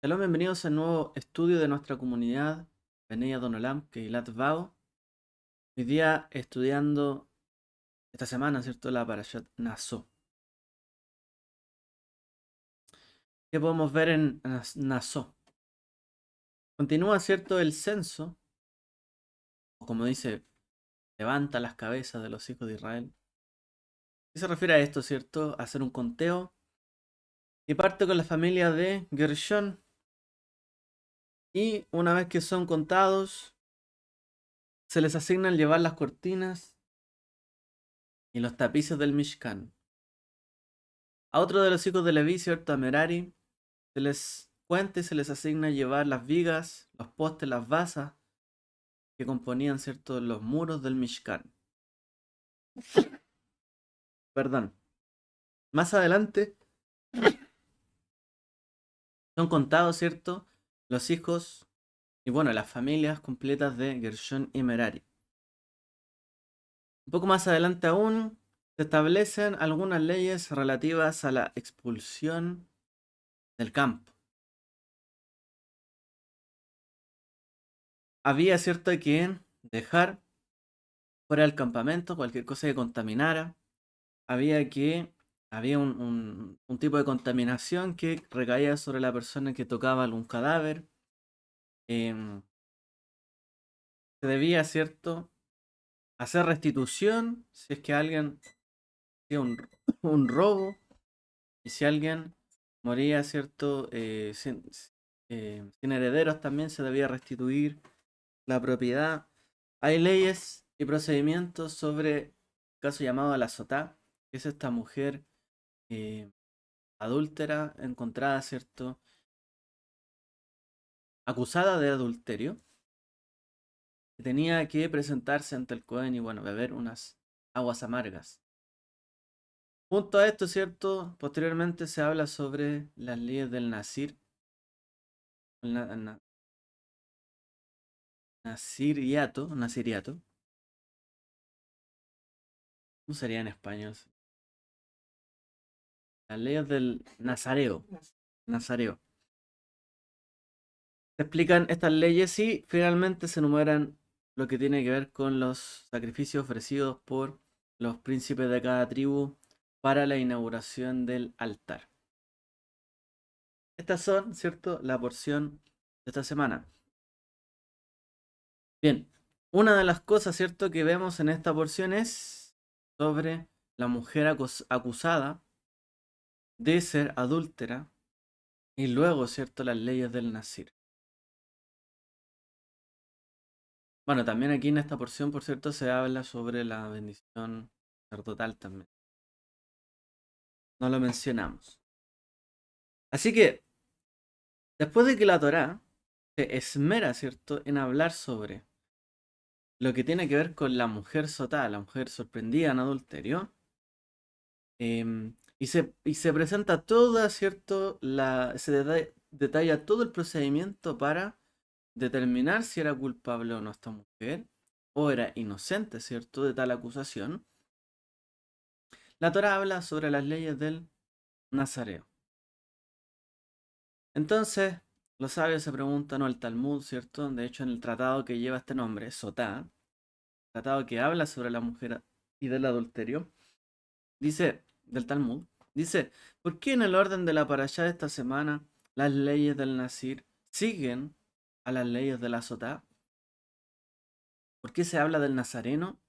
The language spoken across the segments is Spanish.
Hola, bienvenidos al nuevo estudio de nuestra comunidad Benei Adonolam Keilat Vao. Hoy día estudiando esta semana, ¿cierto? La Parashat Naso. ¿Qué podemos ver en Naso? Continúa, ¿cierto? El censo, o como dice, levanta las cabezas de los hijos de Israel. ¿Qué se refiere a esto, cierto? A hacer un conteo. Y parte con la familia de Gershon. Y una vez que son contados, se les asignan llevar las cortinas y los tapices del Mishkan. A otro de los hijos de Leví, cierto, a Merari, se les cuenta y se les asigna llevar las vigas, los postes, las basas que componían, cierto, los muros del Mishkan. Perdón. Más adelante son contados, cierto, los hijos y bueno, las familias completas de Gershon y Merari. Un poco más adelante aún se establecen algunas leyes relativas a la expulsión del campo. Había, cierto, que dejar fuera del campamento cualquier cosa que contaminara. Había un tipo de contaminación que recaía sobre la persona que tocaba algún cadáver. em, Se debía, ¿cierto?, hacer restitución si es que alguien hacía un robo y si alguien moría, ¿cierto?, sin herederos también se debía restituir la propiedad. Hay leyes y procedimientos sobre el caso llamado la sotá, que es esta mujer eh, adúltera encontrada, ¿cierto?, acusada de adulterio, que tenía que presentarse ante el Cohen y bueno, beber unas aguas amargas. Junto a esto, ¿cierto? Posteriormente se habla sobre las leyes del Nasir, el Nasiriato. ¿Cómo sería en español? Las leyes del Nazareo. Nazareo. Se explican estas leyes y finalmente se enumeran lo que tiene que ver con los sacrificios ofrecidos por los príncipes de cada tribu para la inauguración del altar. Estas son, ¿cierto?, la porción de esta semana. Bien, una de las cosas, ¿cierto?, que vemos en esta porción es sobre la mujer acusada de ser adúltera y luego, ¿cierto?, las leyes del Nasir. Bueno, también aquí en esta porción, por cierto, se habla sobre la bendición sacerdotal también. No lo mencionamos. Así que, después de que la Torá se esmera, ¿cierto?, en hablar sobre lo que tiene que ver con la mujer sotá, la mujer sorprendida en adulterio, y se presenta toda, ¿cierto?, detalla todo el procedimiento para determinar si era culpable o no esta mujer, o era inocente, ¿cierto?, de tal acusación. La Torá habla sobre las leyes del Nazareo. Entonces, los sabios se preguntan, o el Talmud, ¿cierto? De hecho, en el tratado que lleva este nombre, Sotá, tratado que habla sobre la mujer y del adulterio, dice, del Talmud, dice, ¿por qué en el orden de la parashá de esta semana las leyes del Nazir siguen a las leyes de la Sotá? ¿Por qué se habla del Nazareno,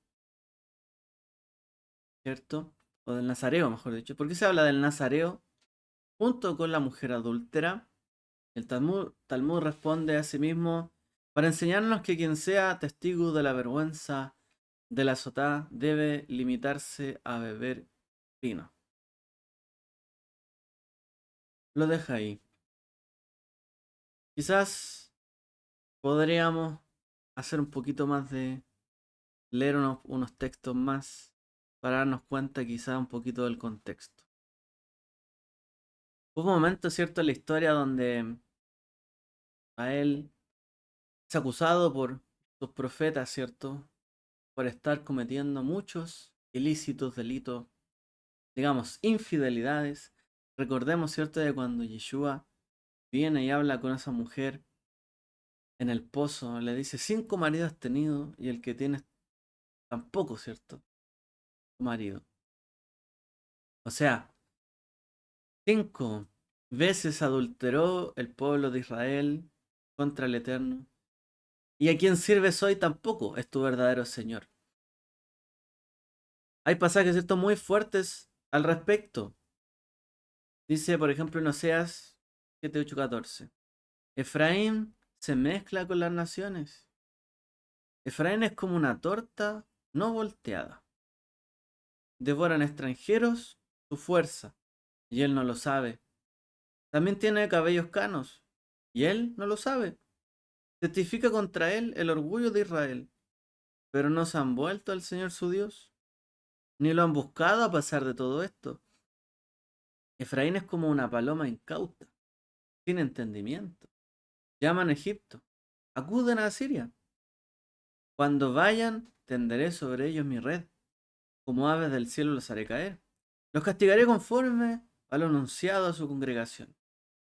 ¿cierto? O del Nazareo, mejor dicho. ¿Por qué se habla del Nazareo junto con la mujer adúltera? El Talmud responde a sí mismo para enseñarnos que quien sea testigo de la vergüenza de la sotá debe limitarse a beber vino. Lo deja ahí. Quizás podríamos hacer un poquito más de leer unos textos más para darnos cuenta quizás un poquito del contexto. Hubo un momento, cierto, en la historia donde a él es acusado por sus profetas, cierto, por estar cometiendo muchos ilícitos, delitos, digamos, infidelidades. Recordemos, ¿cierto?, de cuando Yeshua viene y habla con esa mujer en el pozo, le dice, 5 maridos has tenido y el que tienes tampoco, ¿cierto? Tu marido. O sea, 5 veces adulteró el pueblo de Israel contra el Eterno. Y a quien sirves hoy tampoco es tu verdadero Señor. Hay pasajes, ¿cierto?, muy fuertes al respecto. Dice, por ejemplo, en Oseas 7, 8, 14. Efraín se mezcla con las naciones. Efraín es como una torta no volteada. Devoran extranjeros su fuerza, y él no lo sabe. También tiene cabellos canos, y él no lo sabe. Testifica contra él el orgullo de Israel, pero no se han vuelto al Señor su Dios, ni lo han buscado a pesar de todo esto. Efraín es como una paloma incauta, sin entendimiento. Llaman a Egipto, acuden a Asiria. Cuando vayan, tenderé sobre ellos mi red, como aves del cielo los haré caer. Los castigaré conforme a lo anunciado a su congregación.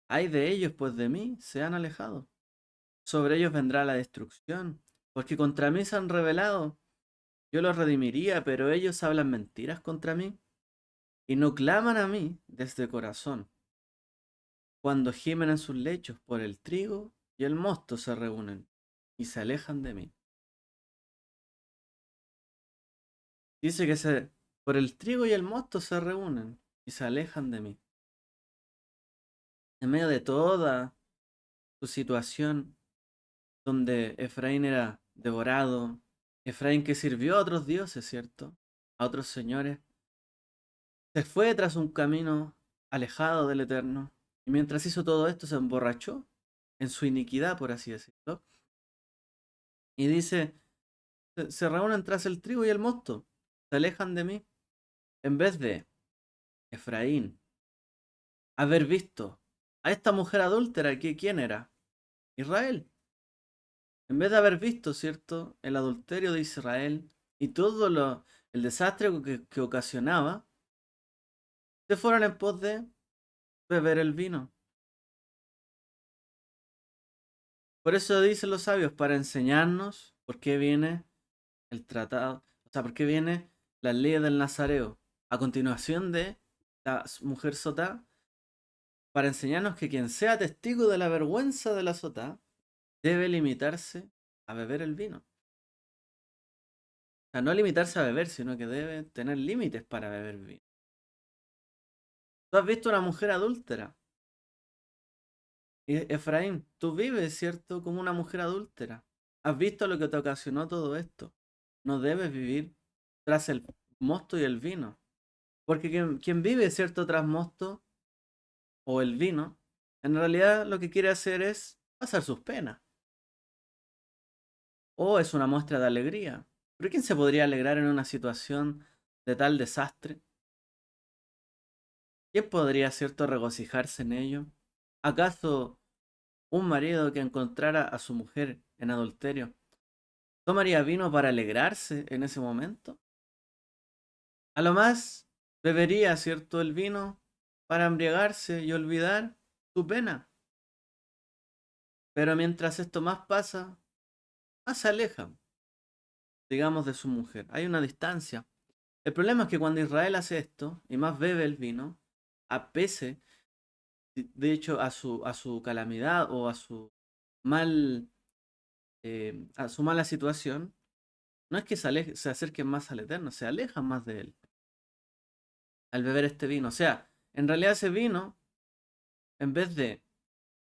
Ay de ellos, pues de mí se han alejado. Sobre ellos vendrá la destrucción, porque contra mí se han rebelado. Yo los redimiría, pero ellos hablan mentiras contra mí y no claman a mí desde corazón. Cuando gimen en sus lechos por el trigo y el mosto se reúnen y se alejan de mí. Dice que por el trigo y el mosto se reúnen y se alejan de mí. En medio de toda su situación, donde Efraín era devorado, Efraín que sirvió a otros dioses, ¿cierto? A otros señores, se fue tras un camino alejado del Eterno, y mientras hizo todo esto se emborrachó en su iniquidad, por así decirlo, y dice, se reúnen tras el trigo y el mosto, se alejan de mí, en vez de Efraín haber visto a esta mujer adúltera, que ¿quién era? Israel. En vez de haber visto, ¿cierto?, el adulterio de Israel y todo el desastre que ocasionaba, se fueron en pos de beber el vino. Por eso dicen los sabios, para enseñarnos por qué viene el tratado, o sea, por qué viene las leyes del Nazareo, a continuación de la mujer sotá, para enseñarnos que quien sea testigo de la vergüenza de la sotá debe limitarse a beber el vino. O sea, no limitarse a beber, sino que debe tener límites para beber vino. ¿Tú has visto una mujer adúltera? Efraín, tú vives, ¿cierto?, como una mujer adúltera. Has visto lo que te ocasionó todo esto. No debes vivir tras el mosto y el vino. Porque quien vive, ¿cierto?, tras mosto o el vino, en realidad lo que quiere hacer es pasar sus penas. O es una muestra de alegría. ¿Pero quién se podría alegrar en una situación de tal desastre? ¿Quién podría, cierto, regocijarse en ello? ¿Acaso un marido que encontrara a su mujer en adulterio tomaría vino para alegrarse en ese momento? A lo más bebería, cierto, el vino para embriagarse y olvidar su pena. Pero mientras esto más pasa, más se aleja, digamos, de su mujer. Hay una distancia. El problema es que cuando Israel hace esto y más bebe el vino, apese, de hecho, a su calamidad o mal, a su mala situación, no es que se acerquen más al Eterno, se alejan más de él al beber este vino. O sea, en realidad ese vino, en vez de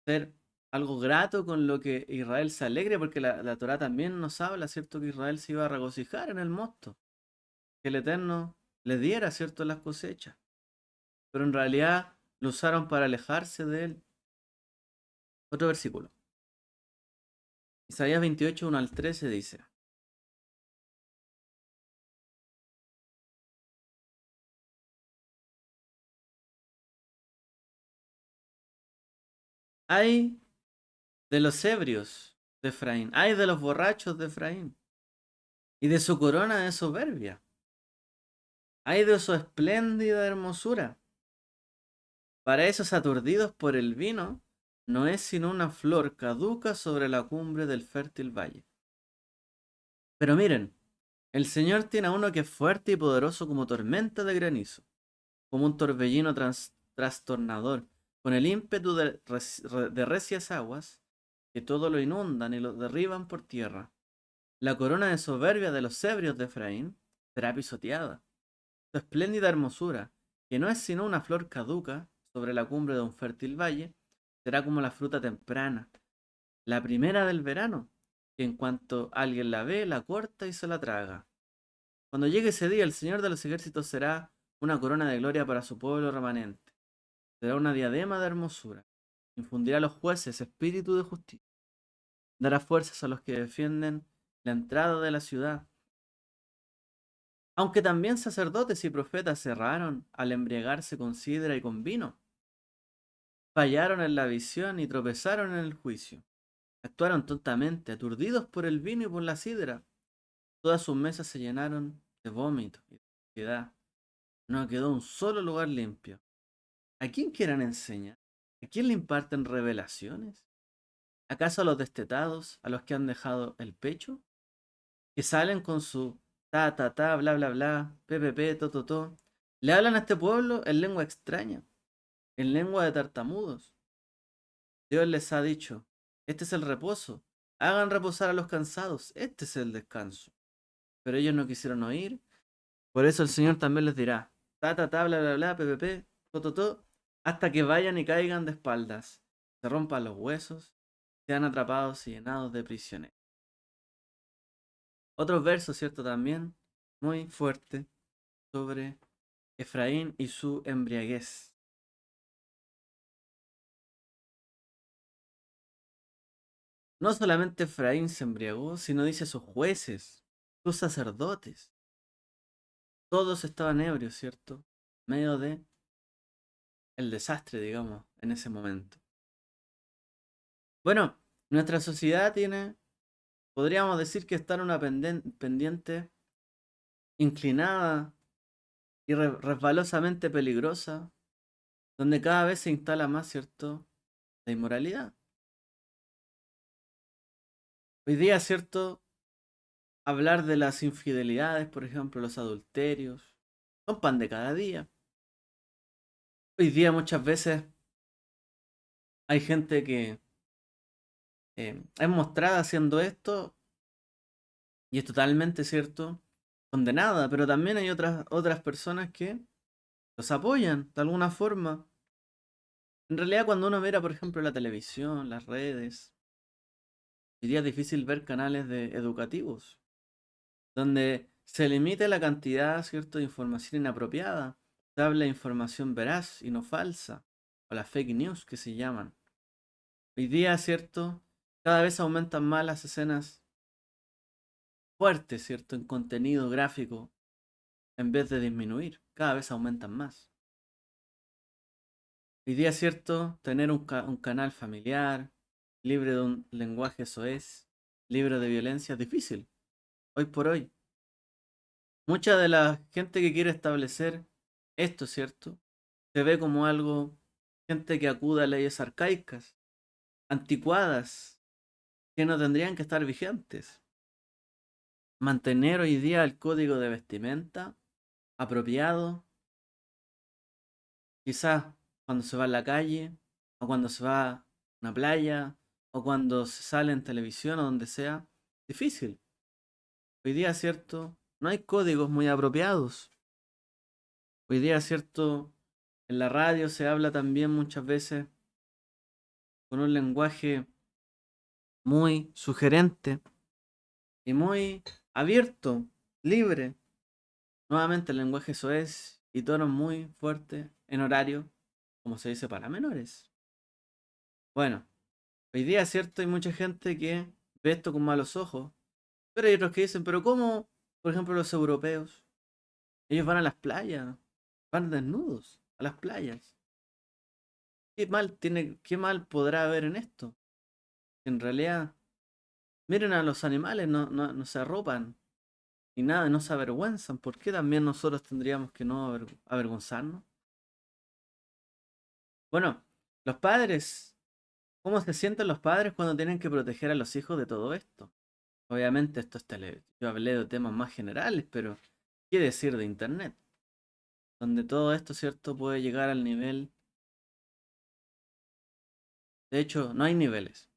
ser algo grato con lo que Israel se alegre, porque la Torá también nos habla, ¿cierto?, que Israel se iba a regocijar en el mosto, que el Eterno le diera, ¿cierto?, las cosechas. Pero en realidad lo usaron para alejarse de él. Otro versículo. Isaías 28, 1 al 13 dice: Ay de los ebrios de Efraín, ay de los borrachos de Efraín, y de su corona de soberbia, ay de su espléndida hermosura. Para esos aturdidos por el vino, no es sino una flor caduca sobre la cumbre del fértil valle. Pero miren, el Señor tiene a uno que es fuerte y poderoso como tormenta de granizo, como un torbellino trastornador, con el ímpetu de recias aguas que todo lo inundan y lo derriban por tierra. La corona de soberbia de los ebrios de Efraín será pisoteada. Su espléndida hermosura, que no es sino una flor caduca sobre la cumbre de un fértil valle, será como la fruta temprana, la primera del verano, que en cuanto alguien la ve, la corta y se la traga. Cuando llegue ese día, el Señor de los ejércitos será una corona de gloria para su pueblo remanente. Será una diadema de hermosura. Infundirá a los jueces espíritu de justicia. Dará fuerzas a los que defienden la entrada de la ciudad. Aunque también sacerdotes y profetas se erraron al embriagarse con sidra y con vino. Fallaron en la visión y tropezaron en el juicio. Actuaron tontamente, aturdidos por el vino y por la sidra. Todas sus mesas se llenaron de vómito y de suciedad. No quedó un solo lugar limpio. ¿A quién quieran enseñar? ¿A quién le imparten revelaciones? ¿Acaso a los destetados, a los que han dejado el pecho? Que salen con su ta, bla, bla, bla, pe, to. Le hablan a este pueblo en lengua extraña, en lengua de tartamudos. Dios les ha dicho, este es el reposo, hagan reposar a los cansados, este es el descanso. Pero ellos no quisieron oír, por eso el Señor también les dirá, bla, bla, bla, pe, to, hasta que vayan y caigan de espaldas, se rompan los huesos, sean atrapados y llenados de prisioneros. Otros versos, ¿cierto? También muy fuerte sobre Efraín y su embriaguez. No solamente Efraín se embriagó, sino dice sus jueces, sus sacerdotes. Todos estaban ebrios, ¿cierto? Medio de el desastre, digamos, en ese momento. Bueno, nuestra sociedad tiene, podríamos decir que está en una pendiente inclinada y resbalosamente peligrosa, donde cada vez se instala más, ¿cierto?, la inmoralidad. Hoy día, ¿cierto?, hablar de las infidelidades, por ejemplo, los adulterios, son pan de cada día. Hoy día muchas veces hay gente que es mostrada haciendo esto y es totalmente cierto, condenada, pero también hay otras personas que los apoyan de alguna forma. En realidad, cuando uno mira, por ejemplo, la televisión, las redes, hoy día es difícil ver canales educativos, donde se limite la cantidad, ¿cierto?, de información inapropiada. Se habla de información veraz y no falsa, o las fake news que se llaman. Hoy día, ¿cierto?, cada vez aumentan más las escenas fuertes, ¿cierto?, en contenido gráfico, en vez de disminuir. Cada vez aumentan más. Hoy día, ¿cierto?, tener un canal familiar, libre de un lenguaje soez, libre de violencia, es difícil, hoy por hoy. Mucha de la gente que quiere establecer esto, ¿cierto?, se ve como algo, gente que acude a leyes arcaicas, anticuadas, que no tendrían que estar vigentes. Mantener hoy día el código de vestimenta apropiado, quizás cuando se va a la calle, o cuando se va a una playa, o cuando se sale en televisión o donde sea, difícil. Hoy día, ¿cierto?, no hay códigos muy apropiados. Hoy día, ¿cierto?, en la radio se habla también muchas veces con un lenguaje muy sugerente y muy abierto, libre. Nuevamente el lenguaje soez y tonos muy fuertes en horario, como se dice, para menores. Bueno, hoy día, ¿cierto? Hay mucha gente que ve esto con malos ojos, pero hay otros que dicen, pero ¿cómo, por ejemplo, los europeos? Ellos van a las playas, van desnudos a las playas. ¿Qué mal podrá haber en esto? En realidad, miren a los animales, no se arropan y nada, no se avergüenzan. ¿Por qué también nosotros tendríamos que no avergonzarnos? Bueno, los padres, ¿Cómo se sienten los padres cuando tienen que proteger a los hijos de todo esto? Obviamente esto es yo hablé de temas más generales, pero ¿qué decir de Internet? Donde todo esto, ¿cierto? Puede llegar al nivel. De hecho, no hay niveles.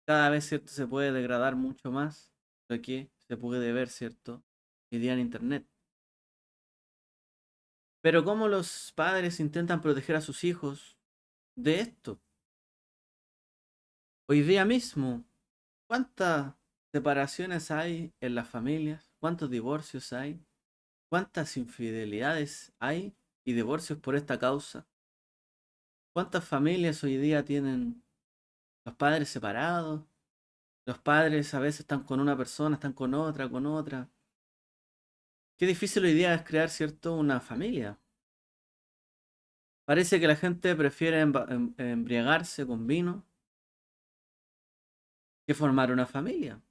Cada vez, ¿cierto? Se puede degradar mucho más lo que se puede ver, ¿cierto? Hoy día en Internet. Pero ¿cómo los padres intentan proteger a sus hijos de esto? Hoy día mismo, ¿cuántas separaciones hay en las familias? ¿Cuántos divorcios hay? ¿Cuántas infidelidades hay y divorcios por esta causa? ¿Cuántas familias hoy día tienen los padres separados? Los padres a veces están con una persona, están con otra, con otra. Qué difícil hoy día es crear, ¿cierto? Una familia. Parece que la gente prefiere embriagarse con vino que formar una familia.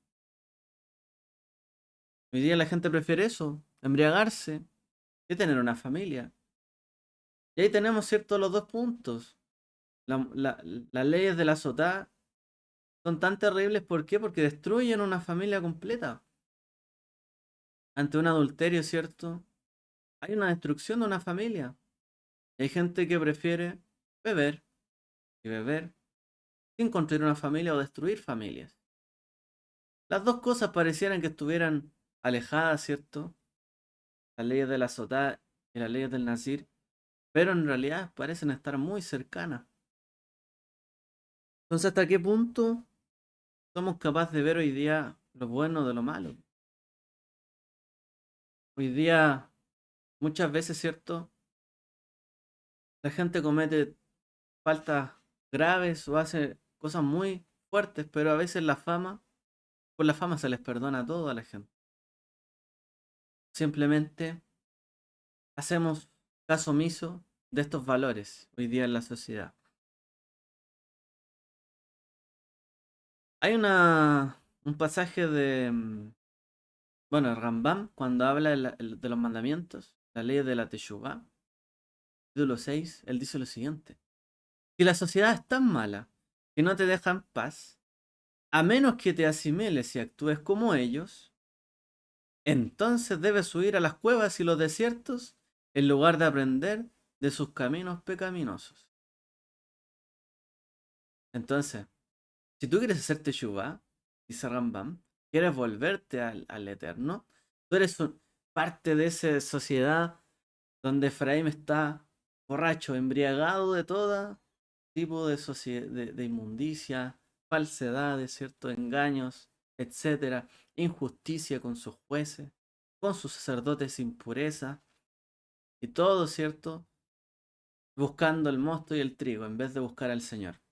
Hoy día la gente prefiere eso, embriagarse, que tener una familia. Y ahí tenemos, ¿cierto? Los dos puntos. Las leyes de la SOTA son tan terribles, ¿por qué? Porque destruyen una familia completa. Ante un adulterio, ¿cierto? Hay una destrucción de una familia. Y hay gente que prefiere beber y beber sin construir una familia o destruir familias. Las dos cosas parecieran que estuvieran alejadas, ¿cierto? Las leyes de la SOTA y las leyes del Nasir, pero en realidad parecen estar muy cercanas. Entonces, ¿hasta qué punto somos capaces de ver hoy día lo bueno de lo malo? Hoy día, muchas veces, ¿cierto? La gente comete faltas graves o hace cosas muy fuertes, pero a veces por la fama se les perdona todo a la gente. Simplemente hacemos caso omiso de estos valores hoy día en la sociedad. Hay un pasaje de, bueno, el Rambam, cuando habla de los mandamientos, la ley de la Teshuvá, capítulo 6, él dice lo siguiente: si la sociedad es tan mala que no te deja en paz, a menos que te asimiles y actúes como ellos, entonces debes huir a las cuevas y los desiertos en lugar de aprender de sus caminos pecaminosos. Entonces, si tú quieres hacer Teshuvá, dice Rambam, quieres volverte al Eterno, tú eres parte de esa sociedad donde Efraín está borracho, embriagado de todo tipo de inmundicia, falsedades, ¿cierto? Engaños, etcétera, injusticia con sus jueces, con sus sacerdotes, impureza y todo, ¿cierto? Buscando el mosto y el trigo en vez de buscar al Señor.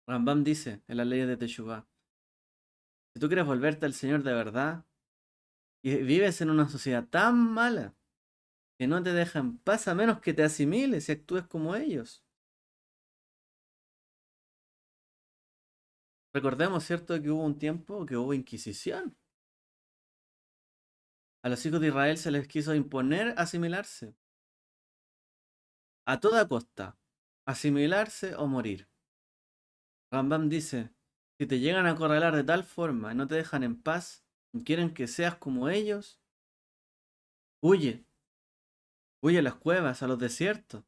Rambam dice en las leyes de Teshuvá: si tú quieres volverte al Señor de verdad y vives en una sociedad tan mala que no te deja en paz a menos que te asimiles y actúes como ellos. Recordemos, ¿cierto?, que hubo un tiempo que hubo Inquisición. A los hijos de Israel se les quiso imponer asimilarse. A toda costa. Asimilarse o morir. Rambam dice: si te llegan a acorralar de tal forma y no te dejan en paz y quieren que seas como ellos, huye. Huye a las cuevas, a los desiertos,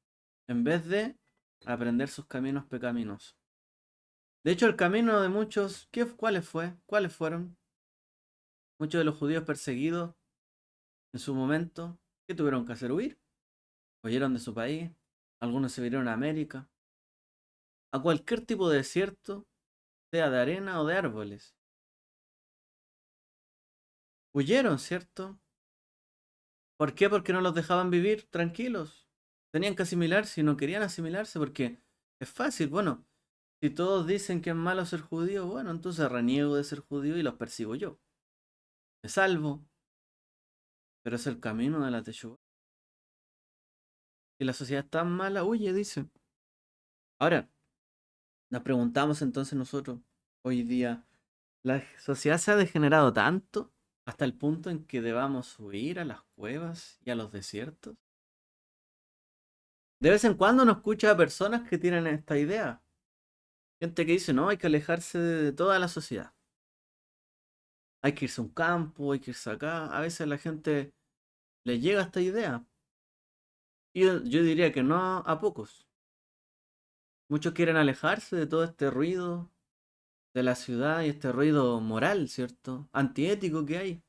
en vez de aprender sus caminos pecaminosos. De hecho, el camino de muchos, ¿cuáles fue? ¿Cuáles fueron? Muchos de los judíos perseguidos en su momento, ¿qué tuvieron que hacer? Huir. Huyeron de su país. Algunos se vinieron a América. A cualquier tipo de desierto, sea de arena o de árboles. Huyeron, ¿cierto? ¿Por qué? Porque no los dejaban vivir tranquilos. Tenían que asimilarse y no querían asimilarse porque es fácil. Bueno, si todos dicen que es malo ser judío, bueno, entonces reniego de ser judío y los persigo yo. Me salvo, pero es el camino de la Teshuvá. Si la sociedad es tan mala, huye, dice. Ahora, nos preguntamos entonces nosotros, hoy día, ¿la sociedad se ha degenerado tanto hasta el punto en que debamos huir a las cuevas y a los desiertos? De vez en cuando uno escucha a personas que tienen esta idea. Gente que dice, no, hay que alejarse de toda la sociedad. Hay que irse a un campo, hay que irse acá. A veces a la gente le llega esta idea. Y yo diría que no a pocos. Muchos quieren alejarse de todo este ruido de la ciudad y este ruido moral, ¿cierto? Antiético que hay.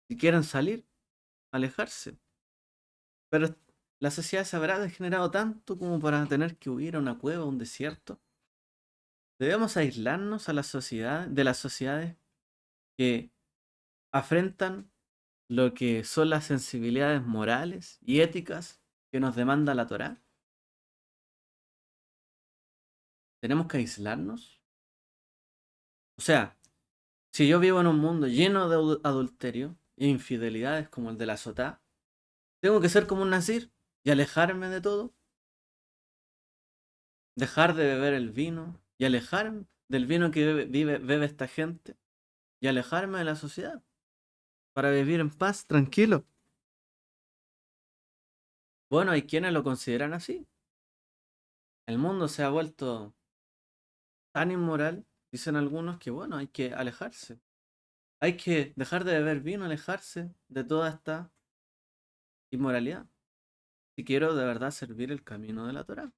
Si quieren salir, alejarse. Pero la sociedad se habrá degenerado tanto como para tener que huir a una cueva, a un desierto. Debemos aislarnos a la sociedad, de las sociedades que afrentan lo que son las sensibilidades morales y éticas que nos demanda la Torá. Tenemos que aislarnos. O sea, si yo vivo en un mundo lleno de adulterio e infidelidades como el de la Sotá, tengo que ser como un nazir y alejarme de todo, dejar de beber el vino y alejarme del vino que bebe esta gente y alejarme de la sociedad para vivir en paz, tranquilo. Bueno, hay quienes lo consideran así. El mundo se ha vuelto tan inmoral, dicen algunos, que bueno, hay que alejarse. Hay que dejar de beber vino, alejarse de toda esta inmoralidad. Si quiero de verdad servir el camino de la Torá.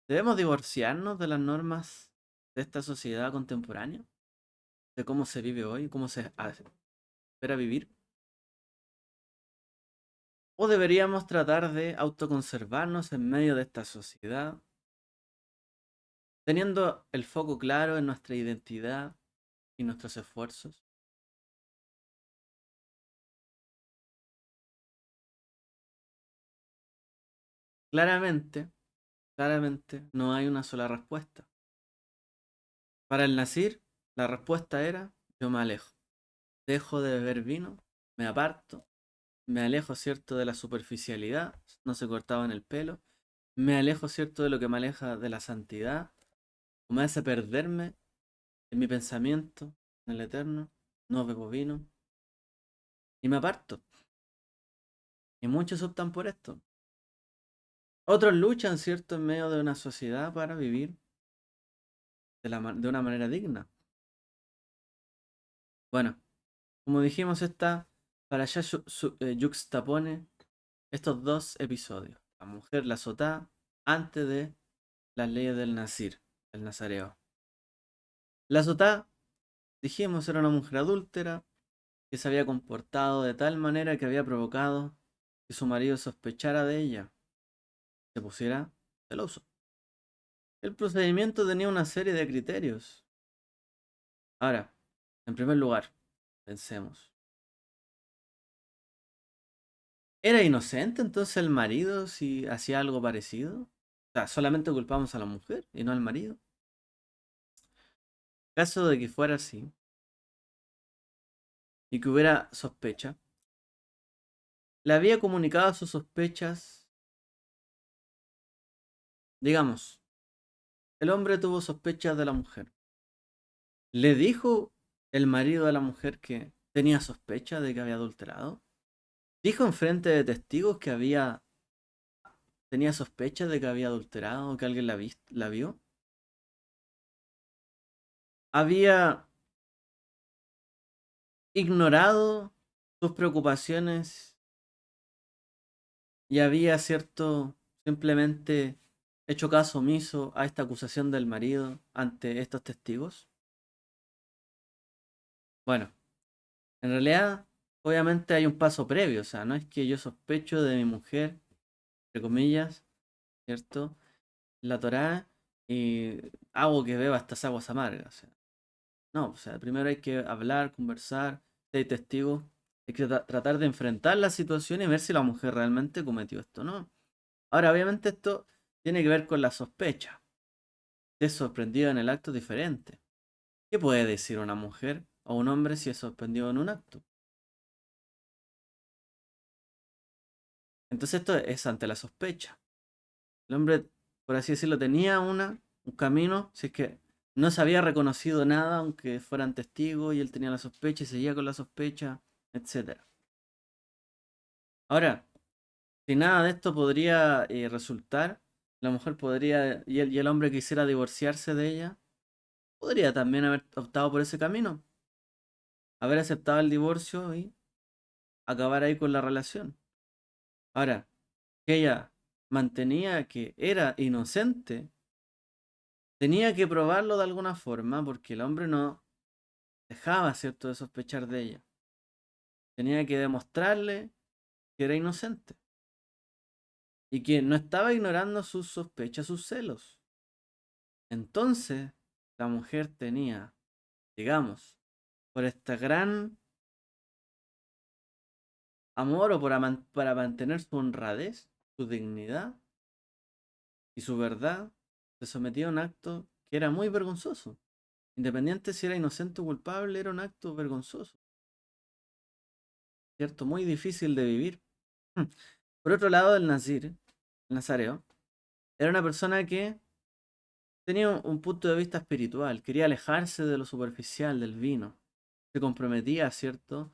Debemos divorciarnos de las normas de esta sociedad contemporánea, de cómo se vive hoy, cómo se espera vivir. O deberíamos tratar de autoconservarnos en medio de esta sociedad, teniendo el foco claro en nuestra identidad y nuestros esfuerzos. Claramente, claramente no hay una sola respuesta. Para el Nasir, la respuesta era: yo me alejo, dejo de beber vino, me aparto, me alejo, cierto, de la superficialidad, no se cortaban el pelo, me alejo, cierto, de lo que me aleja de la santidad, o me hace perderme en mi pensamiento, en el eterno, no bebo vino, y me aparto. Y muchos optan por esto. Otros luchan, cierto, en medio de una sociedad para vivir de una manera digna. Bueno, como dijimos, esta para allá yuxtapone estos dos episodios. La mujer, la sotá, antes de las leyes del Nazir, el nazareo. La sotá, dijimos, era una mujer adúltera que se había comportado de tal manera que había provocado que su marido sospechara de ella, se pusiera celoso. El procedimiento tenía una serie de criterios. Ahora, en primer lugar, pensemos. ¿Era inocente entonces el marido si hacía algo parecido? O sea, solamente culpamos a la mujer y no al marido. Caso de que fuera así y que hubiera sospecha, le había comunicado sus sospechas. Digamos, el hombre tuvo sospechas de la mujer. ¿Le dijo el marido a la mujer que tenía sospecha de que había adulterado? ¿Dijo en frente de testigos que tenía sospecha de que había adulterado o que alguien la vio? ¿Había ignorado sus preocupaciones y había, cierto, simplemente hecho caso omiso a esta acusación del marido ante estos testigos? Bueno, en realidad, obviamente hay un paso previo, o sea, no es que yo sospecho de mi mujer, entre comillas, ¿cierto? La Torá y hago que beba estas aguas amargas. O sea, no, o sea, primero hay que hablar, conversar, si hay testigos, hay que tratar de enfrentar la situación y ver si la mujer realmente cometió esto, ¿no? Ahora, obviamente esto tiene que ver con la sospecha. Si es sorprendido en el acto es diferente. ¿Qué puede decir una mujer o un hombre si es sorprendido en un acto? Entonces esto es ante la sospecha. El hombre, por así decirlo, tenía un camino, si es que no se había reconocido nada, aunque fueran testigos, y él tenía la sospecha y seguía con la sospecha, etcétera. Ahora, si nada de esto podría resultar, La mujer podría, y el hombre quisiera divorciarse de ella, podría también haber optado por ese camino, haber aceptado el divorcio y acabar ahí con la relación. Ahora, que ella mantenía que era inocente, tenía que probarlo de alguna forma porque el hombre no dejaba, ¿cierto?, de sospechar de ella. Tenía que demostrarle que era inocente y que no estaba ignorando sus sospechas, sus celos. Entonces, la mujer tenía, digamos, por esta gran amor o para mantener su honradez, su dignidad y su verdad, se sometía a un acto que era muy vergonzoso. Independiente si era inocente o culpable, era un acto vergonzoso, ¿cierto? Muy difícil de vivir. Por otro lado, el nazareo, era una persona que tenía un punto de vista espiritual, quería alejarse de lo superficial, del vino. Se comprometía, ¿cierto?,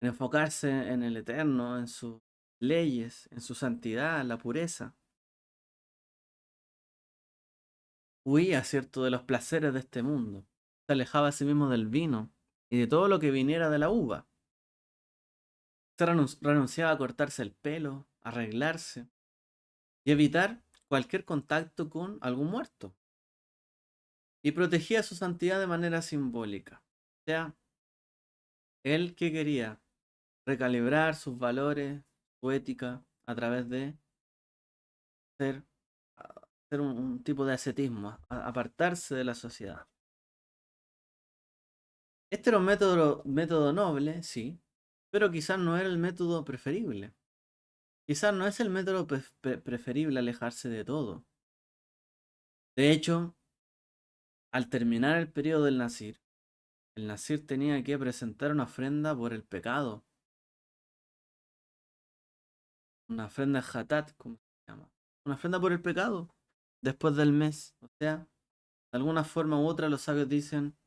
en enfocarse en el eterno, en sus leyes, en su santidad, la pureza. Huía, ¿cierto?, de los placeres de este mundo. Se alejaba a sí mismo del vino y de todo lo que viniera de la uva. Renunciaba a cortarse el pelo, a arreglarse y evitar cualquier contacto con algún muerto. Y protegía su santidad de manera simbólica. O sea, él que quería recalibrar sus valores, su ética, a través de ser, ser un tipo de ascetismo, apartarse de la sociedad. Este era un método noble, sí, pero quizás no era el método preferible. Quizás no es el método preferible alejarse de todo. De hecho, al terminar el periodo del Nasir, el Nasir tenía que presentar una ofrenda por el pecado, una ofrenda hatat, como se llama, una ofrenda por el pecado, después del mes. O sea, de alguna forma u otra los sabios dicen,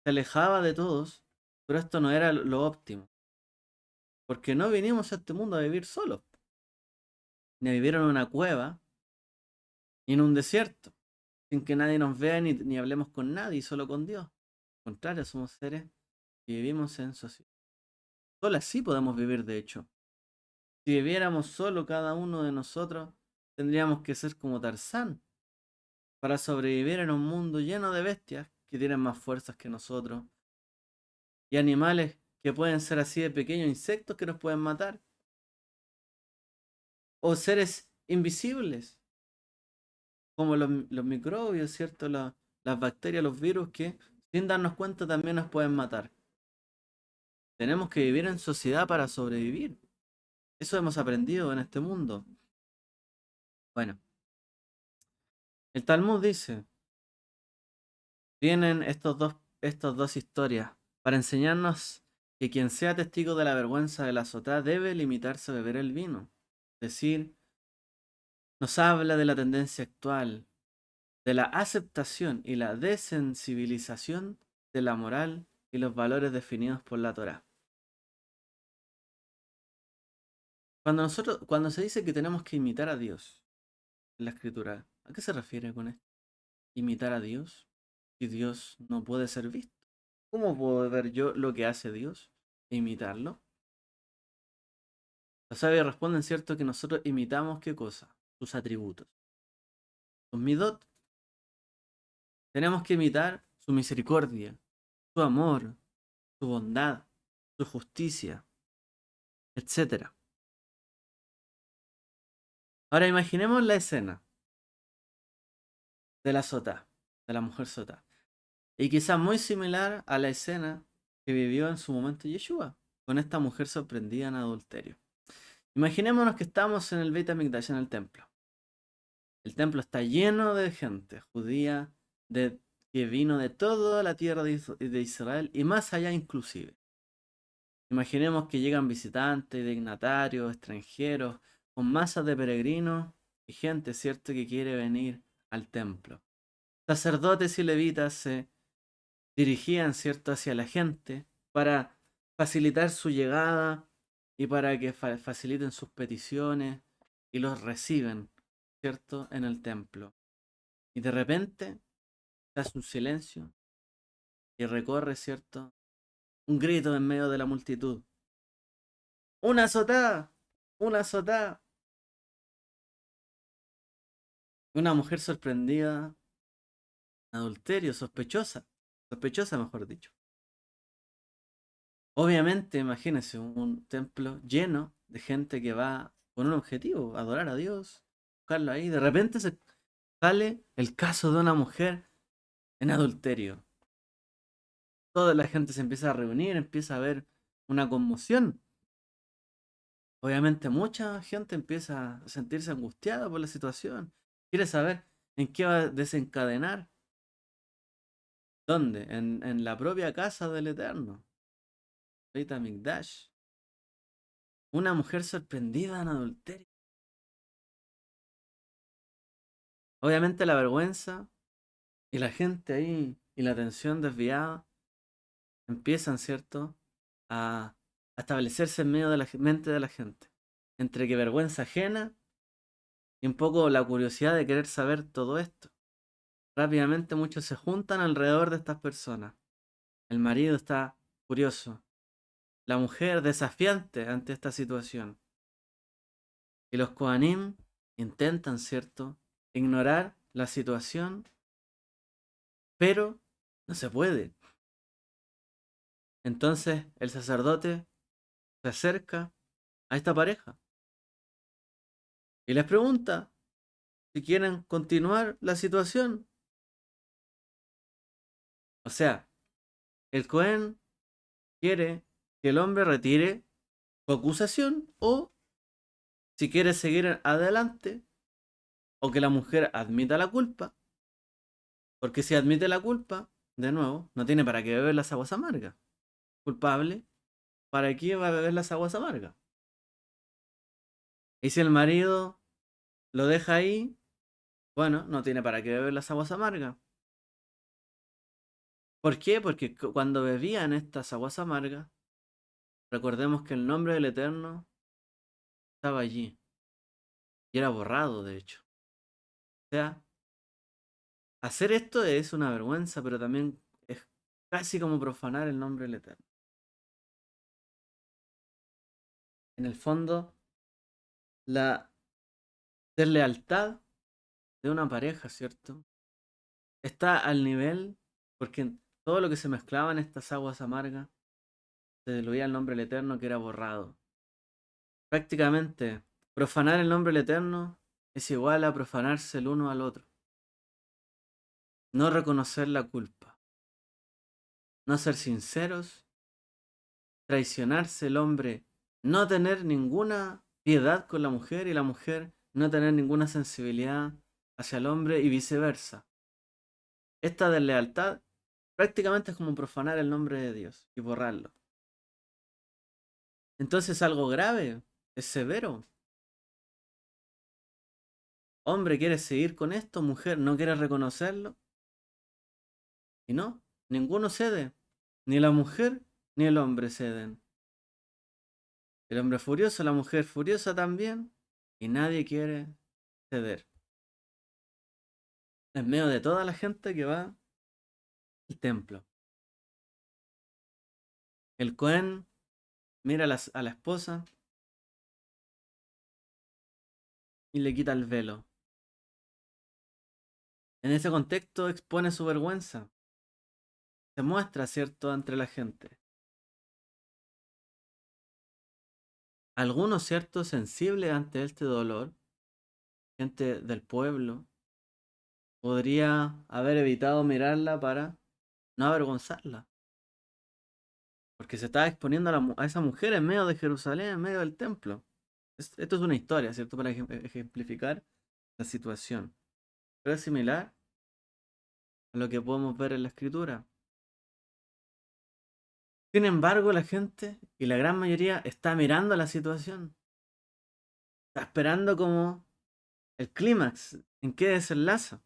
se alejaba de todos, pero esto no era lo óptimo, porque no vinimos a este mundo a vivir solos, ni a vivir en una cueva, ni en un desierto, sin que nadie nos vea ni hablemos con nadie, solo con Dios. Al contrario, somos seres que vivimos en sociedad. Solo así podemos vivir, de hecho. Si viviéramos solo cada uno de nosotros, tendríamos que ser como Tarzán para sobrevivir en un mundo lleno de bestias que tienen más fuerzas que nosotros y animales que pueden ser así de pequeños insectos que nos pueden matar o seres invisibles como los microbios, ¿cierto? Las bacterias, los virus que sin darnos cuenta también nos pueden matar. Tenemos que vivir en sociedad para sobrevivir. Eso hemos aprendido en este mundo. Bueno, el Talmud dice, vienen estas dos historias para enseñarnos que quien sea testigo de la vergüenza de la sotá debe limitarse a beber el vino. Es decir, nos habla de la tendencia actual, de la aceptación y la desensibilización de la moral y los valores definidos por la Torá. Cuando se dice que tenemos que imitar a Dios en la escritura, ¿a qué se refiere con esto? ¿Imitar a Dios? Si Dios no puede ser visto. ¿Cómo puedo ver yo lo que hace Dios e imitarlo? Los sabios responden, cierto, que nosotros imitamos qué cosa? Sus atributos. Sus midot. Tenemos que imitar su misericordia, su amor, su bondad, su justicia, etcétera. Ahora imaginemos la escena de la sotá, de la mujer sotá. Y quizás muy similar a la escena que vivió en su momento Yeshua, con esta mujer sorprendida en adulterio. Imaginémonos que estamos en el Beit HaMikdash, en el templo. El templo está lleno de gente judía que vino de toda la tierra de Israel y más allá inclusive. Imaginemos que llegan visitantes, dignatarios, extranjeros, con masas de peregrinos y gente, ¿cierto?, que quiere venir al templo. Sacerdotes y levitas se dirigían, ¿cierto?, hacia la gente para facilitar su llegada y para que faciliten sus peticiones y los reciben ¿cierto?, en el templo. Y de repente se hace un silencio y recorre, ¿cierto?, un grito en medio de la multitud. ¡Una azotada! ¡Una azotada! Una mujer sorprendida, adulterio, sospechosa mejor dicho. Obviamente, imagínense un templo lleno de gente que va con un objetivo, adorar a Dios, buscarlo ahí. De repente se sale el caso de una mujer en adulterio. Toda la gente se empieza a reunir, empieza a haber una conmoción. Obviamente mucha gente empieza a sentirse angustiada por la situación. Quiere saber en qué va a desencadenar. ¿Dónde? En la propia casa del Eterno. Beit HaMikdash. Una mujer sorprendida en adulterio. Obviamente la vergüenza y la gente ahí y la atención desviada empiezan, ¿cierto?, a establecerse en medio de la mente de la gente. Entre que vergüenza ajena y un poco la curiosidad de querer saber todo esto. Rápidamente muchos se juntan alrededor de estas personas. El marido está curioso, la mujer desafiante ante esta situación. Y los Kohanim intentan, ¿cierto?, ignorar la situación, pero no se puede. Entonces el sacerdote se acerca a esta pareja y les pregunta si quieren continuar la situación. O sea, el Cohen quiere que el hombre retire su acusación o si quiere seguir adelante o que la mujer admita la culpa. Porque si admite la culpa, de nuevo, no tiene para qué beber las aguas amargas. Culpable, ¿para qué va a beber las aguas amargas? Y si el marido lo deja ahí, bueno, no tiene para qué beber las aguas amargas. ¿Por qué? Porque cuando bebían estas aguas amargas, recordemos que el nombre del Eterno estaba allí y era borrado, de hecho. O sea, hacer esto es una vergüenza, pero también es casi como profanar el nombre del Eterno. En el fondo, la deslealtad de una pareja, ¿cierto? Está al nivel, porque todo lo que se mezclaba en estas aguas amargas se diluía el nombre del Eterno que era borrado. Prácticamente, profanar el nombre del Eterno es igual a profanarse el uno al otro. No reconocer la culpa. No ser sinceros. Traicionarse el hombre. No tener ninguna piedad con la mujer y la mujer no tener ninguna sensibilidad hacia el hombre y viceversa. Esta deslealtad prácticamente es como profanar el nombre de Dios y borrarlo. Entonces es algo grave, es severo. Hombre, ¿quieres seguir con esto? Mujer, ¿no quieres reconocerlo? Y no, ninguno cede. Ni la mujer ni el hombre ceden. El hombre furioso, la mujer furiosa también. Y nadie quiere ceder. En medio de toda la gente que va al templo. El Cohen mira a la esposa y le quita el velo. En ese contexto expone su vergüenza. Se muestra, ¿cierto?, entre la gente. Algunos, ¿cierto?, sensibles ante este dolor, gente del pueblo, podría haber evitado mirarla para no avergonzarla. Porque se estaba exponiendo a esa mujer en medio de Jerusalén, en medio del templo. Esto es una historia, ¿cierto?, para ejemplificar la situación. Pero es similar a lo que podemos ver en la escritura. Sin embargo, la gente, y la gran mayoría, está mirando la situación. Está esperando como el clímax, en qué desenlaza.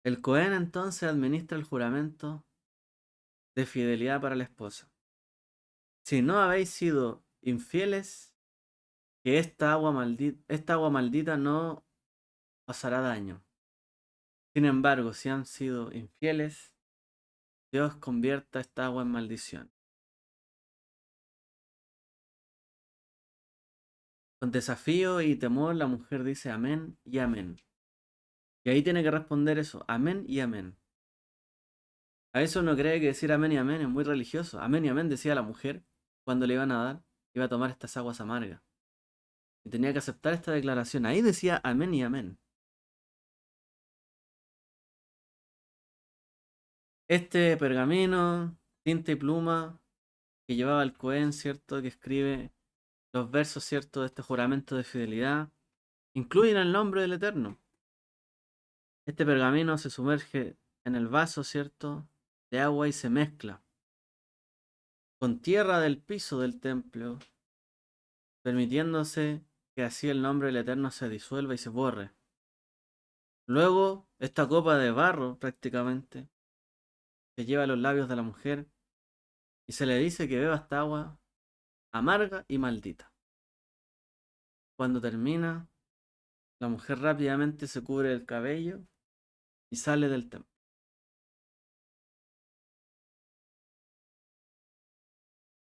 El Cohen entonces administra el juramento de fidelidad para la esposa. Si no habéis sido infieles, que esta agua maldita no os hará daño. Sin embargo, si han sido infieles, Dios convierta esta agua en maldición. Con desafío y temor, la mujer dice amén y amén. Y ahí tiene que responder eso, amén y amén. A eso uno cree que decir amén y amén es muy religioso. Amén y amén decía la mujer cuando le iban a dar, iba a tomar estas aguas amargas. Y tenía que aceptar esta declaración. Ahí decía amén y amén. Este pergamino, tinta y pluma que llevaba el Cohen, ¿cierto? Que escribe los versos, ¿cierto? De este juramento de fidelidad, incluyen el nombre del Eterno. Este pergamino se sumerge en el vaso, ¿cierto? De agua y se mezcla con tierra del piso del templo, permitiéndose que así el nombre del Eterno se disuelva y se borre. Luego, esta copa de barro prácticamente se lleva a los labios de la mujer y se le dice que beba esta agua amarga y maldita. Cuando termina, la mujer rápidamente se cubre el cabello y sale del templo.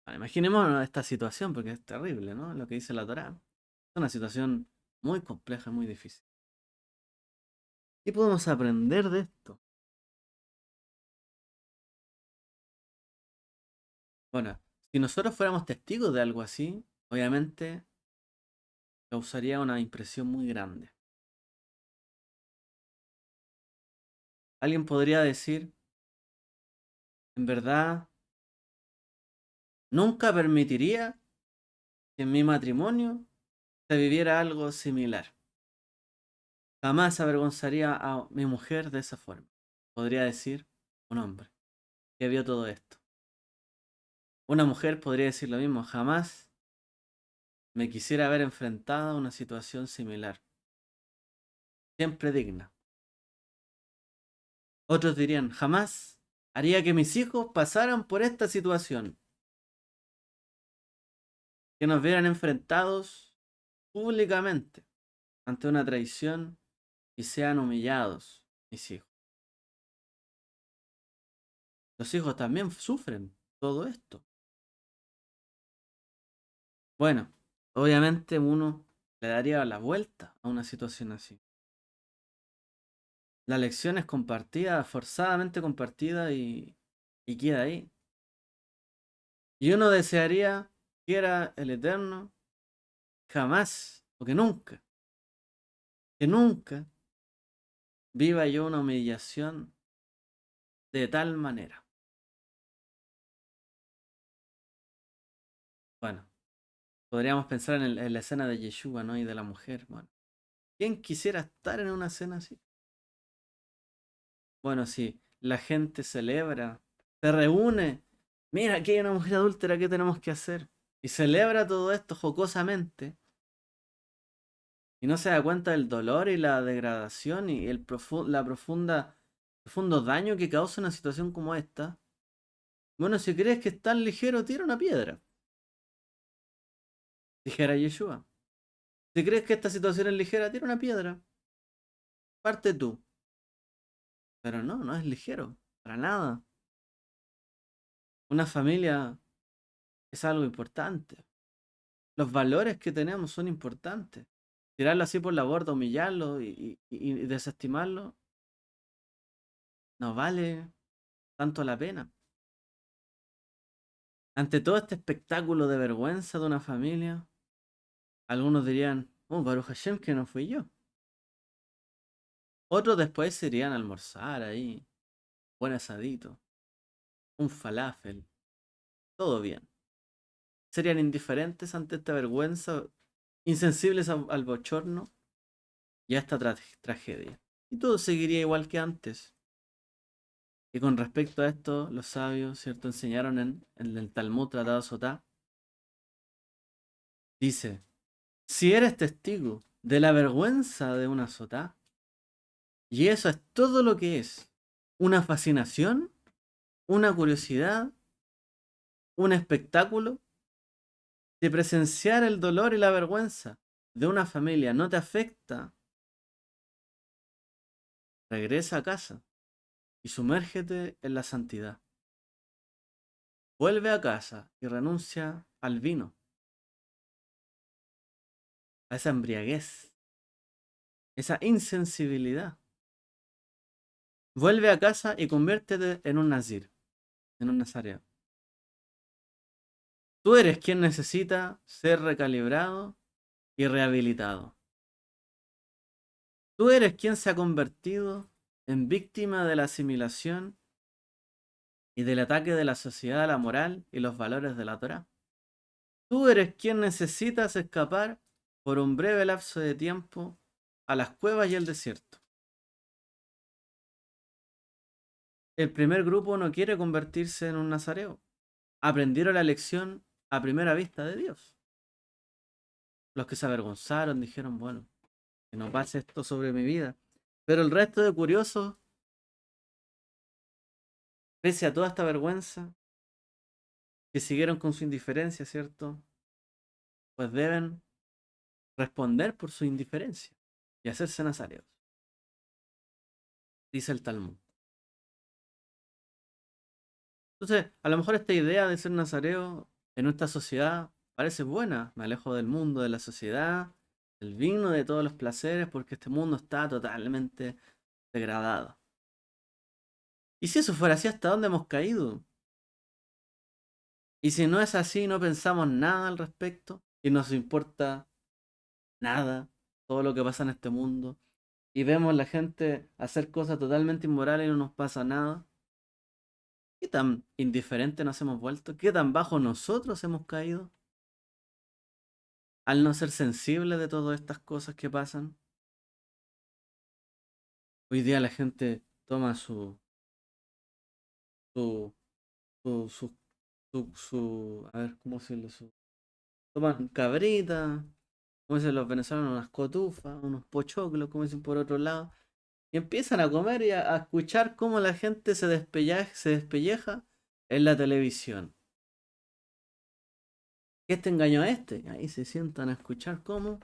Vale, imaginémonos esta situación porque es terrible, ¿no? Lo que dice la Torá. Es una situación muy compleja, muy difícil. ¿Qué podemos aprender de esto? Bueno, si nosotros fuéramos testigos de algo así, obviamente causaría una impresión muy grande. Alguien podría decir, en verdad, nunca permitiría que en mi matrimonio se viviera algo similar. Jamás avergonzaría a mi mujer de esa forma. Podría decir un hombre que vio todo esto. Una mujer podría decir lo mismo, jamás me quisiera haber enfrentado a una situación similar. Siempre digna. Otros dirían, jamás haría que mis hijos pasaran por esta situación. Que nos vieran enfrentados públicamente ante una traición y sean humillados mis hijos. Los hijos también sufren todo esto. Bueno, obviamente uno le daría la vuelta a una situación así. La lección es compartida, forzadamente compartida y queda ahí. Y uno desearía que era el Eterno jamás, o que nunca viva yo una humillación de tal manera. Bueno, podríamos pensar en la escena de Yeshua, ¿no? Y de la mujer. Bueno, ¿quién quisiera estar en una escena así? Bueno, sí, la gente celebra, se reúne. Mira, aquí hay una mujer adúltera, ¿qué tenemos que hacer? Y celebra todo esto jocosamente. Y no se da cuenta del dolor y la degradación y la profundo daño que causa una situación como esta. Bueno, si crees que es tan ligero, tira una piedra, dijera Yeshua. Si crees que esta situación es ligera, tira una piedra. Parte tú. Pero no, no es ligero. Para nada. Una familia es algo importante. Los valores que tenemos son importantes. Tirarlo así por la borda, humillarlo y desestimarlo, no vale tanto la pena. Ante todo este espectáculo de vergüenza de una familia, algunos dirían, oh, Baruch Hashem, que no fui yo. Otros después se irían a almorzar ahí, buen asadito, un falafel, todo bien. Serían indiferentes ante esta vergüenza, insensibles al bochorno y a esta tragedia. Y todo seguiría igual que antes. Y con respecto a esto, los sabios, ¿cierto? Enseñaron en el Talmud Tratado Sotá, dice, si eres testigo de la vergüenza de una sotá, y eso es todo lo que es, una fascinación, una curiosidad, un espectáculo, Si presenciar el dolor y la vergüenza de una familia no te afecta, regresa a casa y sumérgete en la santidad. Vuelve a casa y renuncia al vino, a esa embriaguez, esa insensibilidad. Vuelve a casa y conviértete en un nazir, en un nazareo. Tú eres quien necesita ser recalibrado y rehabilitado. Tú eres quien se ha convertido en víctima de la asimilación y del ataque de la sociedad a la moral y los valores de la Torá. Tú eres quien necesitas escapar por un breve lapso de tiempo a las cuevas y el desierto. El primer grupo no quiere convertirse en un nazareo. Aprendieron la lección a primera vista de Dios. Los que se avergonzaron dijeron, bueno, que no pase esto sobre mi vida. Pero el resto de curiosos, pese a toda esta vergüenza, que siguieron con su indiferencia, ¿cierto? Pues deben responder por su indiferencia y hacerse nazareos, dice el Talmud. Entonces, a lo mejor esta idea de ser nazareo en nuestra sociedad parece buena. Me alejo del mundo, de la sociedad, del vino, de todos los placeres, porque este mundo está totalmente degradado. Y si eso fuera así, ¿hasta dónde hemos caído? Y si no es así, no pensamos nada al respecto y nos importa nada todo lo que pasa en este mundo y vemos a la gente hacer cosas totalmente inmorales y no nos pasa nada. ¿Qué tan indiferentes nos hemos vuelto? ¿Qué tan bajo nosotros hemos caído? Al no ser sensibles de todas estas cosas que pasan. Hoy día la gente toma su, su, su, a ver, ¿cómo decirlo? Toman cabrita, como dicen los venezolanos, unas cotufas, unos pochoclos, como dicen por otro lado. Y empiezan a comer y a escuchar cómo la gente se despelleja en la televisión. ¿Qué te engañó a este? Y ahí se sientan a escuchar cómo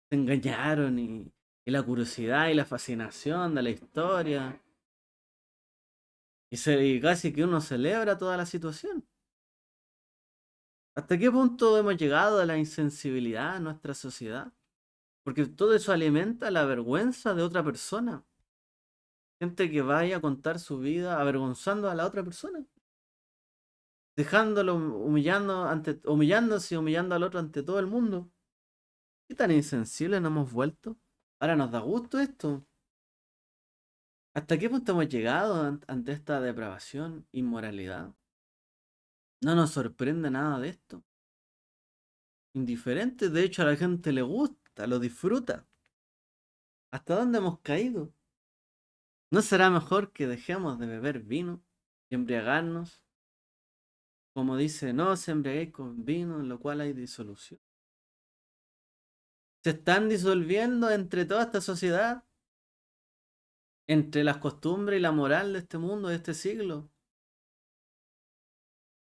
se engañaron y la curiosidad y la fascinación de la historia. Y casi que uno celebra toda la situación. ¿Hasta qué punto hemos llegado a la insensibilidad en nuestra sociedad? Porque todo eso alimenta la vergüenza de otra persona. Gente que vaya a contar su vida avergonzando a la otra persona. Dejándolo humillándose y humillando al otro ante todo el mundo. ¿Qué tan insensibles nos hemos vuelto? Ahora nos da gusto esto. ¿Hasta qué punto hemos llegado ante esta depravación, inmoralidad? No nos sorprende nada de esto. Indiferente, de hecho a la gente le gusta, lo disfruta. ¿Hasta dónde hemos caído? ¿No será mejor que dejemos de beber vino y embriagarnos? Como dice, no se embriaguéis con vino, en lo cual hay disolución. Se están disolviendo entre toda esta sociedad, entre las costumbres y la moral de este mundo, de este siglo.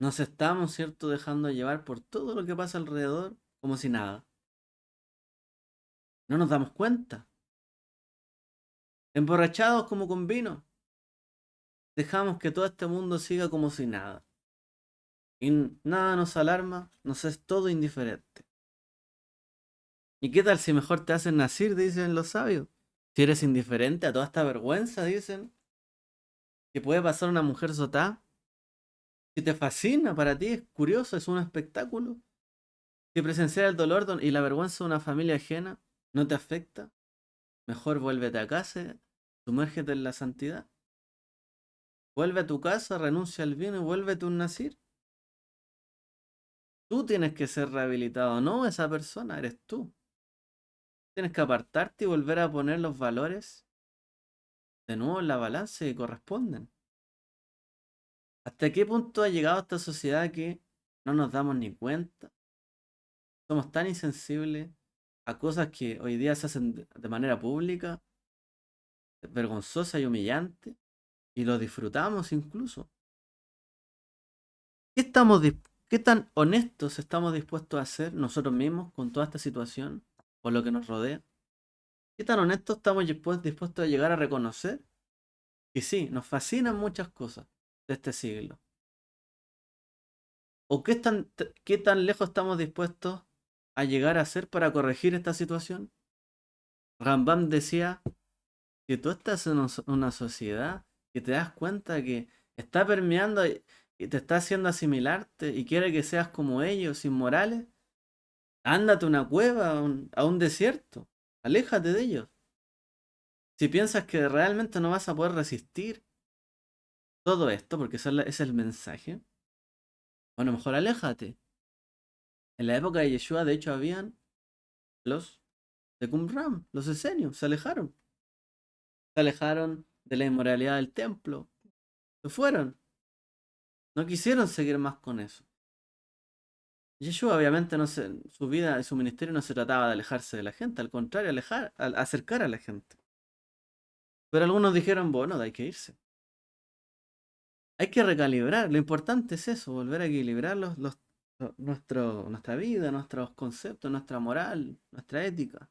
Nos estamos, ¿cierto?, dejando llevar por todo lo que pasa alrededor como si nada. No nos damos cuenta. Emborrachados como con vino. Dejamos que todo este mundo siga como si nada. Y nada nos alarma, nos es todo indiferente. ¿Y qué tal si mejor te hacen nacir, dicen los sabios? Si eres indiferente a toda esta vergüenza, dicen, que puede pasar una mujer sotá. Si te fascina, para ti es curioso, es un espectáculo. Si presenciar el dolor y la vergüenza de una familia ajena no te afecta, mejor vuélvete a casa, sumérgete en la santidad. Vuelve a tu casa, renuncia al vino y vuélvete un nazir. Tú tienes que ser rehabilitado, no esa persona, eres tú. Tienes que apartarte y volver a poner los valores de nuevo en la balanza que corresponden. ¿Hasta qué punto ha llegado esta sociedad que no nos damos ni cuenta? Somos tan insensibles a cosas que hoy día se hacen de manera pública, vergonzosa y humillante, y lo disfrutamos incluso. ¿Qué estamos, ¿Qué tan honestos estamos dispuestos a ser nosotros mismos con toda esta situación o lo que nos rodea? ¿Qué tan honestos estamos dispuestos a llegar a reconocer que sí, nos fascinan muchas cosas de este siglo? ¿O qué tan lejos estamos dispuestos a llegar a ser para corregir esta situación? Rambam decía que tú estás en una sociedad que te das cuenta que está permeando y te está haciendo asimilarte y quiere que seas como ellos, inmorales. Ándate a una cueva, a un desierto. Aléjate de ellos. Si piensas que realmente no vas a poder resistir todo esto, porque ese es el mensaje, bueno, mejor aléjate. En la época de Yeshua, de hecho, habían los de Qumran, los esenios, se alejaron. Se alejaron de la inmoralidad del templo. Se fueron. No quisieron seguir más con eso. Yeshua obviamente su vida y su ministerio no se trataba de alejarse de la gente, al contrario, acercar a la gente. Pero algunos dijeron, bueno, hay que irse. Hay que recalibrar. Lo importante es eso, volver a equilibrar nuestra vida, nuestros conceptos, nuestra moral, nuestra ética.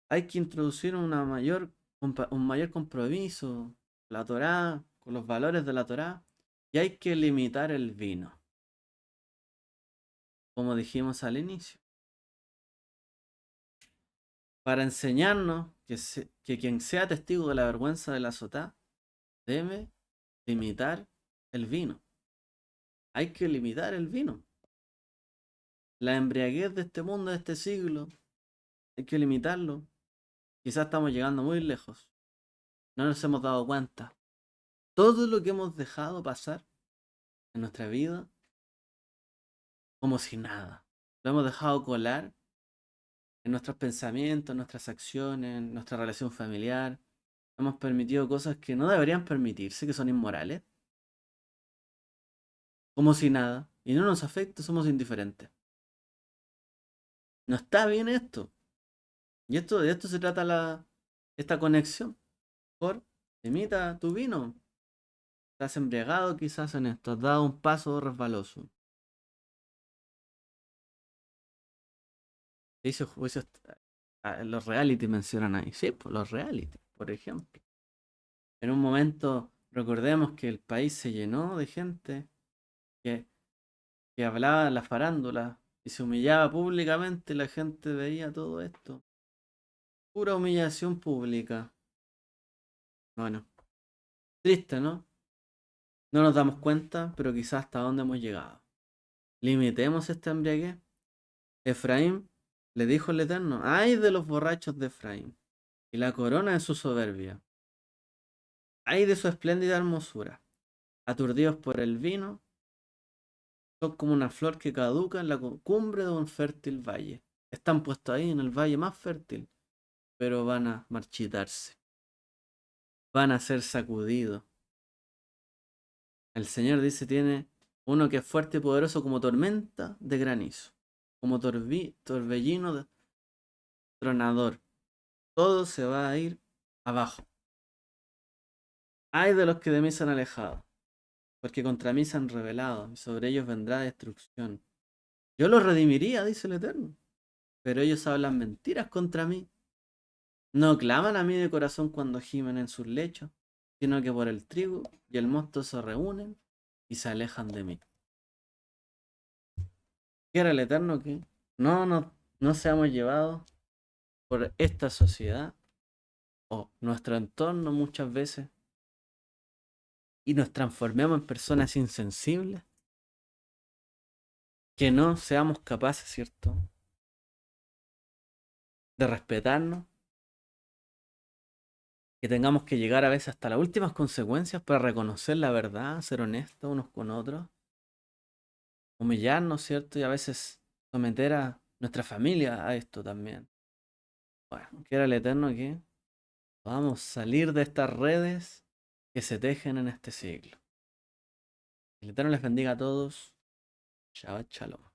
Hay que introducir un mayor compromiso, la Torá, con los valores de la Torá, y hay que limitar el vino, como dijimos al inicio, para enseñarnos que quien sea testigo de la vergüenza de la sotá debe limitar el vino. Hay que limitar el vino. La embriaguez de este mundo, de este siglo, hay que limitarlo. Quizás estamos llegando muy lejos. No nos hemos dado cuenta. Todo lo que hemos dejado pasar en nuestra vida, como si nada. Lo hemos dejado colar en nuestros pensamientos, en nuestras acciones, en nuestra relación familiar. Hemos permitido cosas que no deberían permitirse, que son inmorales. Como si nada. Y no nos afecta, somos indiferentes. No está bien esto. Y de esto se trata esta conexión. Por imita tu vino. Estás embriagado quizás en esto. Has dado un paso resbaloso. Dice juicios. Los reality mencionan ahí. Sí, pues los reality, por ejemplo. En un momento, recordemos que el país se llenó de gente que, que hablaba en la farándula y se humillaba públicamente. La gente veía todo esto. Pura humillación pública. Bueno, triste, ¿no? No nos damos cuenta, pero quizás hasta dónde hemos llegado. Limitemos esta embriaguez. Efraín le dijo el Eterno: ay de los borrachos de Efraín, y la corona de su soberbia, ay de su espléndida hermosura, aturdidos por el vino, son como una flor que caduca en la cumbre de un fértil valle. Están puestos ahí en el valle más fértil, pero van a marchitarse, van a ser sacudidos. El Señor dice: tiene uno que es fuerte y poderoso como tormenta de granizo, como torbellino tronador. Todo se va a ir abajo. Ay de los que de mí se han alejado, porque contra mí se han rebelado, y sobre ellos vendrá destrucción. Yo los redimiría, dice el Eterno, pero ellos hablan mentiras contra mí. No claman a mí de corazón cuando gimen en sus lechos, sino que por el trigo y el mosto se reúnen y se alejan de mí. Quiera el Eterno que no seamos llevados por esta sociedad o nuestro entorno muchas veces y nos transformemos en personas insensibles, que no seamos capaces, ¿cierto?, de respetarnos, que tengamos que llegar a veces hasta las últimas consecuencias para reconocer la verdad, ser honestos unos con otros, humillarnos, ¿cierto? Y a veces someter a nuestra familia a esto también. Bueno, quiera el Eterno que podamos salir de estas redes que se tejen en este siglo. El Eterno les bendiga a todos. Shabbat Shalom.